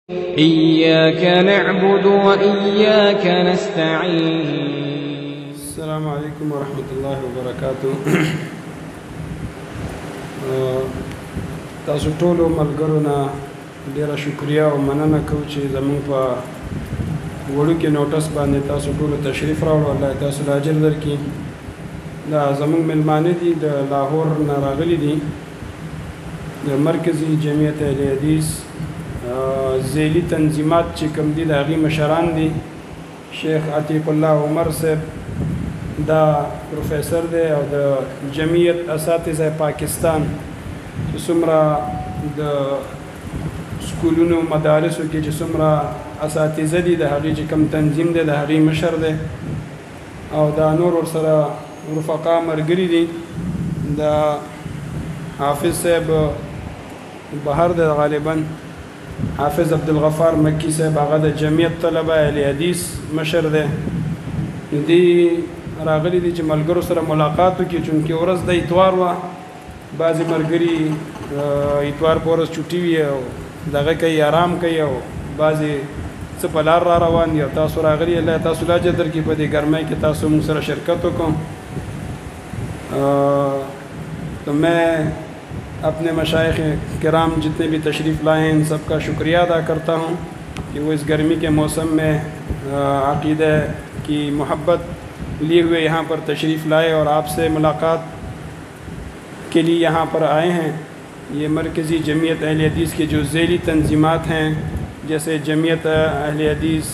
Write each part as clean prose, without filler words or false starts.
إياك نعبد وإياك نستعين. السلام عليكم ورحمة الله وبركاته. تاسو ټولو ملګرو نه ډیره شکریا او مننه کوم چې زموږ په وړوکې نوټس باندې تاسو ټولو تشریف راوړو. الله تاسو له اجر درکړي. دا زموږ مېلمانه دي، د لاهور نه راغلي دي، د مرکزي جمعیت اهل حدیث ذیلی تنظیمات چې کوم دي د هغې مشران دي. شیخ عتیق الله عمر صاحب دا پروفیسر دی او د جمعیت اساتذه پاکستان چې څومره د سکولونو مدارسو کې چې څومره اساتذه دي د هغې چې کوم تنظیم دی د هغې مشر دی او دا نور ورسره رفقا ملګري دي. د حافظ صاحب بهر دی، غالبا حافظ عبدالغفار مکی صاحب هغه د جمعیت طلبه اهل حدیث مشر دی. دی راغلي دي چې ملګرو سره ملاقات وکړي، چونکې ورځ د اتوار وه. بعضې ملګري اتوار په ورځ چوټي وي او دغه کوي، آرام کوي، او بعضې څه په لار را روان دي. او تاسو راغلي، الله تاسو له اجر درکړي په دې ګرمۍ کې تاسو موږ سره شرکت وکړو. تو میں اپنے مشائخ کرام جتنے بھی تشریف لائے ہیں ان سب کا شکریہ ادا کرتا ہوں کہ وہ اس گرمی کے موسم میں عقیدہ کی محبت لیے ہوئے یہاں پر تشریف لائے اور آپ سے ملاقات کے لیے یہاں پر آئے ہیں. یہ مرکزی جمعیت اہل حدیث کے جو ذیلی تنظیمات ہیں، جیسے جمعیت اہل حدیث،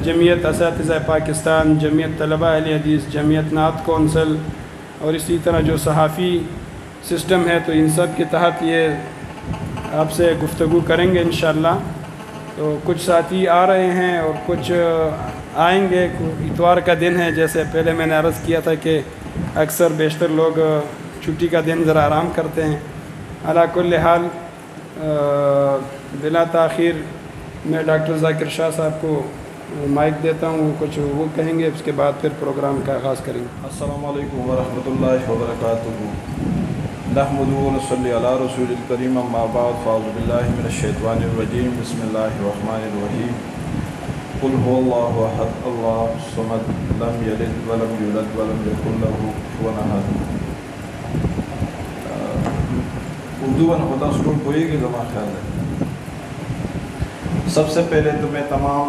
جمعیت اساتذہ پاکستان، جمعیت طلبہ اہل حدیث، جمعیت نعت کونسل، اور اسی طرح جو صحافی سسٹم ہے، تو ان سب کے تحت یہ آپ سے گفتگو کریں گے انشاءاللہ. تو کچھ ساتھی آ رہے ہیں اور کچھ آئیں گے. اتوار کا دن ہے، جیسے پہلے میں نے عرض کیا تھا کہ اکثر بیشتر لوگ چھٹی کا دن ذرا آرام کرتے ہیں. علی کل حال بلا تاخیر میں ڈاکٹر ذاکر شاہ صاحب کو مائک دیتا ہوں، وہ کچھ وہ کہیں گے، اس کے بعد پھر پروگرام کا آغاز کریں گے. السلام علیکم ورحمۃ اللہ وبرکاتہ. نحمد و نصلی علی رسول الکریم، اما بعد، فاعوذ باللہ من الشیطان الرجیم، بسم اللہ الرحمن الرحیم. قل هو اللہ احد اللہ الصمد لم یلد ولم یولد ولم یکن لہ کفوا احد. اردو میں ہوتا سکول کوئی کہ زمان خیال ہے. سب سے پہلے تو میں تمام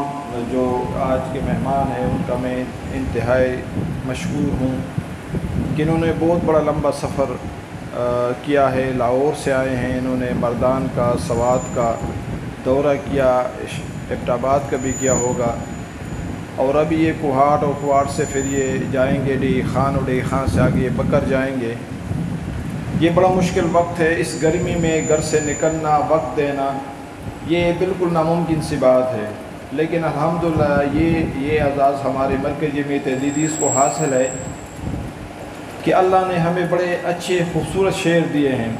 جو آج کے مہمان ہیں ان کا میں انتہائی مشکور ہوں کہ انہوں نے بہت بڑا لمبا سفر کیا ہے. لاہور سے آئے ہیں، انہوں نے مردان کا، سوات کا دورہ کیا، ایبٹ آباد کا بھی کیا ہوگا، اور ابھی یہ کوہاٹ، اور کوہاٹ سے پھر یہ جائیں گے ڈی خان، اور ڈی خان سے آگے یہ بکر جائیں گے. یہ بڑا مشکل وقت ہے. اس گرمی میں گھر سے نکلنا، وقت دینا، یہ بالکل ناممکن سی بات ہے. لیکن الحمدللہ یہ اعزاز ہمارے مرکز جمعیت اہل حدیث کو حاصل ہے کہ اللہ نے ہمیں بڑے اچھے خوبصورت شعر دیے ہیں.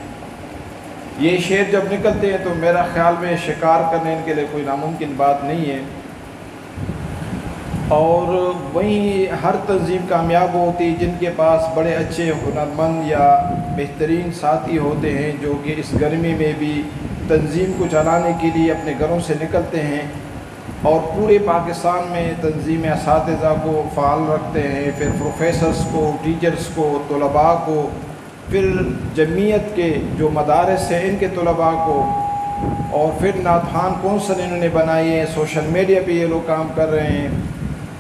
یہ شعر جب نکلتے ہیں تو میرا خیال میں شکار کرنے ان کے لیے کوئی ناممکن بات نہیں ہے. اور وہیں ہر تنظیم کامیاب ہوتی جن کے پاس بڑے اچھے ہنرمند یا بہترین ساتھی ہوتے ہیں جو کہ اس گرمی میں بھی تنظیم کو چلانے کے لیے اپنے گھروں سے نکلتے ہیں اور پورے پاکستان میں تنظیم اساتذہ کو فعال رکھتے ہیں، پھر پروفیسرز کو، ٹیچرز کو، طلباء کو، پھر جمعیت کے جو مدارس ہیں ان کے طلباء کو، اور پھر نعت خوان کونسل انہوں نے بنائی ہے. سوشل میڈیا پہ یہ لوگ کام کر رہے ہیں.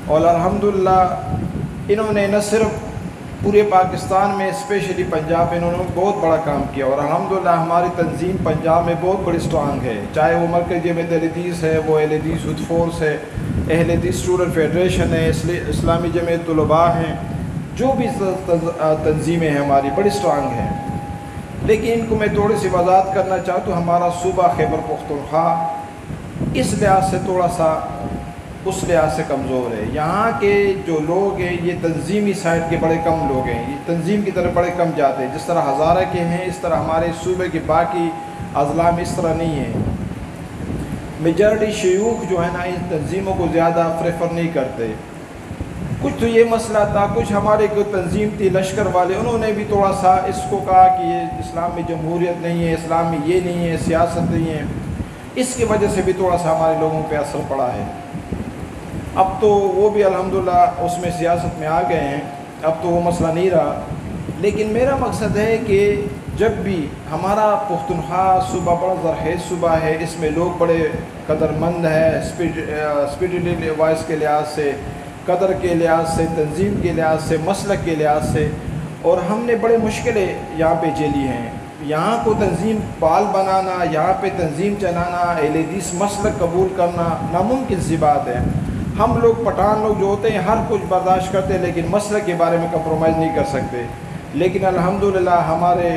اور الحمدللہ انہوں نے نہ صرف پورے پاکستان میں، اسپیشلی پنجاب میں انہوں نے بہت بڑا کام کیا. اور الحمدللہ ہماری تنظیم پنجاب میں بہت بڑی اسٹرانگ ہے، چاہے وہ مرکز جمعیت اہل حدیث ہے، وہ اہل حدیث یوتھ فورس ہے، اہل حدیث اسٹوڈنٹ فیڈریشن ہے، اسلامی جمعیت طلباء ہیں، جو بھی تنظیمیں ہیں ہماری بڑی اسٹرانگ ہیں. لیکن ان کو میں تھوڑی سی وضاحت کرنا چاہتا ہوں. ہمارا صوبہ خیبر پختونخوا اس لحاظ سے تھوڑا سا اس لحاظ سے کمزور ہے. یہاں کے جو لوگ ہیں یہ تنظیمی سائٹ کے بڑے کم لوگ ہیں، یہ تنظیم کی طرف بڑے کم جاتے ہیں. جس طرح ہزارہ کے ہیں اس طرح ہمارے صوبے کے باقی اضلاع میں اس طرح نہیں ہیں. میجارٹی شیوخ جو ہے نا ان تنظیموں کو زیادہ پریفر نہیں کرتے. کچھ تو یہ مسئلہ تھا، کچھ ہمارے جو تنظیم تھی لشکر والے انہوں نے بھی تھوڑا سا اس کو کہا کہ یہ اسلام میں جمہوریت نہیں ہے، اسلام میں یہ نہیں ہے، سیاست نہیں ہے. اس کی وجہ سے بھی تھوڑا سا ہمارے لوگوں پہ اثر پڑا ہے۔ اب تو وہ بھی الحمدللہ اس میں سیاست میں آ گئے ہیں، اب تو وہ مسئلہ نہیں رہا، لیکن میرا مقصد ہے کہ جب بھی ہمارا پختونخوا صوبہ بڑا زرخیز صوبہ ہے، اس میں لوگ بڑے قدر مند ہیں، اسپرچولی وائس کے لحاظ سے، قدر کے لحاظ سے، تنظیم کے لحاظ سے، مسلک کے لحاظ سے، اور ہم نے بڑے مشکلیں یہاں پہ جھیلی ہیں۔ یہاں کو تنظیم پال بنانا، یہاں پہ تنظیم چلانا، اہل حدیث مسلک قبول کرنا ناممکن سی بات ہے۔ ہم لوگ پٹھان لوگ جو ہوتے ہیں ہر کچھ برداشت کرتے ہیں، لیکن مسلک کے بارے میں کمپرومائز نہیں کر سکتے۔ لیکن الحمدللہ ہمارے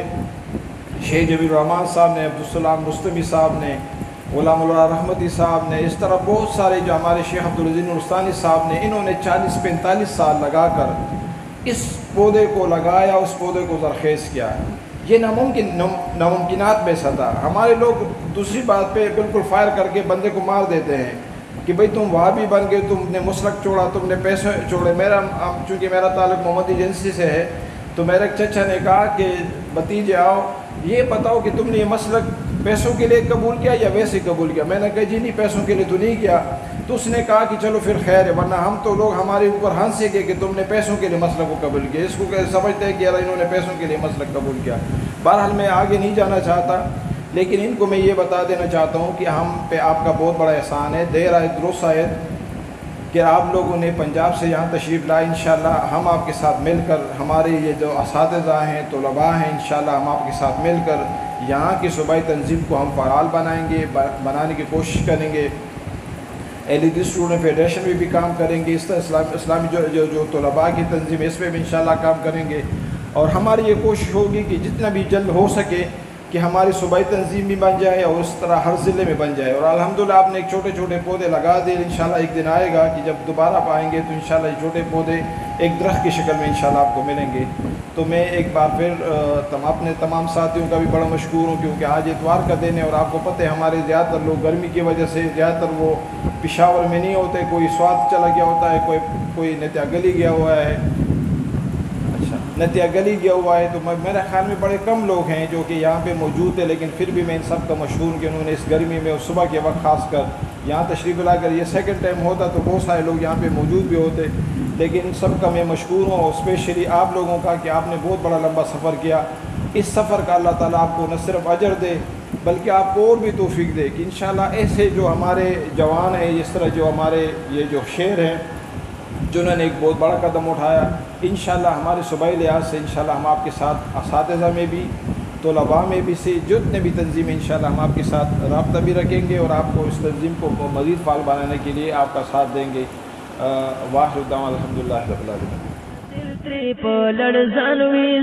شیخ جبیل الرحمان صاحب نے، عبدالسلام رستمی صاحب نے، غلام اللہ رحمتی صاحب نے، اس طرح بہت سارے جو ہمارے شیخ عبدالعزیز نورستانی صاحب نے، انہوں نے 40-45 سال لگا کر اس پودے کو لگایا، اس پودے کو زرخیز کیا۔ یہ ناممکنات میں سے تھا۔ ہمارے لوگ دوسری بات پہ بالکل فائر کر کے بندے کو مار دیتے ہیں کہ بھئی تم وہابی بن گئے، تم نے مسلک چھوڑا، تم نے پیسے چھوڑے۔ چونکہ میرا تعلق محمد ایجنسی سے ہے، تو میرے چچا نے کہا کہ بھتیجے آؤ، یہ بتاؤ کہ تم نے یہ مسلک پیسوں کے لیے قبول کیا یا ویسے قبول کیا؟ میں نے کہا جی نہیں، پیسوں کے لیے تو نہیں کیا۔ تو اس نے کہا کہ چلو پھر خیر ہے، ورنہ ہم تو لوگ ہمارے اوپر ہنسے گے کہ تم نے پیسوں کے لیے مسلک کو قبول کیا۔ اس کو سمجھتے ہیں کہ یار انہوں نے پیسوں کے لیے مسلک قبول کیا۔ بہرحال میں آگے نہیں جانا چاہتا، لیکن ان کو میں یہ بتا دینا چاہتا ہوں کہ ہم پہ آپ کا بہت بڑا احسان ہے، دیر آئے درست آئے کہ آپ لوگوں نے پنجاب سے یہاں تشریف لائے۔ انشاءاللہ ہم آپ کے ساتھ مل کر، ہمارے یہ جو اساتذہ ہیں، طلباء ہیں، انشاءاللہ ہم آپ کے ساتھ مل کر یہاں کی صوبائی تنظیم کو ہم فعال بنائیں گے، بنانے کی کوشش کریں گے۔ L E D student federation میں بھی کام کریں گے، اس طرح اسلامی جو طلباء کی تنظیم ہے اس میں بھی انشاءاللہ کام کریں گے، اور ہماری یہ کوشش ہوگی کہ جتنا بھی جلد ہو سکے کہ ہماری صوبائی تنظیم بھی بن جائے اور اس طرح ہر ضلع میں بن جائے۔ اور الحمدللہ آپ نے ایک چھوٹے چھوٹے پودے لگا دیے، انشاءاللہ ایک دن آئے گا کہ جب دوبارہ آپ آئیں گے تو انشاءاللہ یہ چھوٹے پودے ایک درخت کی شکل میں انشاءاللہ آپ کو ملیں گے۔ تو میں ایک بار پھر اپنے تمام ساتھیوں کا بھی بڑا مشکور ہوں، کیونکہ آج اتوار کا دن ہے اور آپ کو پتہ ہے ہمارے زیادہ تر لوگ گرمی کی وجہ سے زیادہ تر وہ پشاور میں نہیں ہوتے، کوئی سوات چلا گیا ہوتا ہے، کوئی نتیا گلی گیا ہوا ہے، نتیا گلی گیا ہوا ہے۔ تو میرے خیال میں بڑے کم لوگ ہیں جو کہ یہاں پہ موجود ہیں، لیکن پھر بھی میں ان سب کا مشہور ہوں کہ انہوں نے اس گرمی میں اور صبح کے وقت خاص کر یہاں تشریف لا کر، یہ سیکنڈ ٹائم ہوتا تو بہت سارے لوگ یہاں پہ موجود بھی ہوتے، لیکن ان سب کا میں مشکور ہوں، اور اسپیشلی آپ لوگوں کا کہ آپ نے بہت بڑا لمبا سفر کیا۔ اس سفر کا اللہ تعالیٰ آپ کو نہ صرف اجر دے بلکہ آپ کو اور بھی توفیق دے کہ انشاءاللہ ایسے جو ہمارے جوان ہیں، اس طرح جو ہمارے یہ جو شیر ہیں جنہوں نے ایک بہت بڑا قدم اٹھایا، انشاءاللہ ہمارے صوبائی لحاظ سے انشاءاللہ ہم آپ کے ساتھ اساتذہ میں بھی، طلباء میں بھی سے جتنے بھی تنظیمیں انشاءاللہ ہم آپ کے ساتھ رابطہ بھی رکھیں گے اور آپ کو اس تنظیم کو مزید فعال بنانے کے لیے آپ کا ساتھ دیں گے۔ واخر دعوانا الحمدللہ رب العالمین۔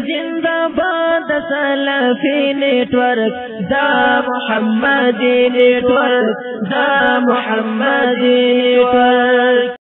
زندہ باد سلفی نیٹ ورک، دا محمدی نیٹ ورک، دا محمدی نیٹ ورک۔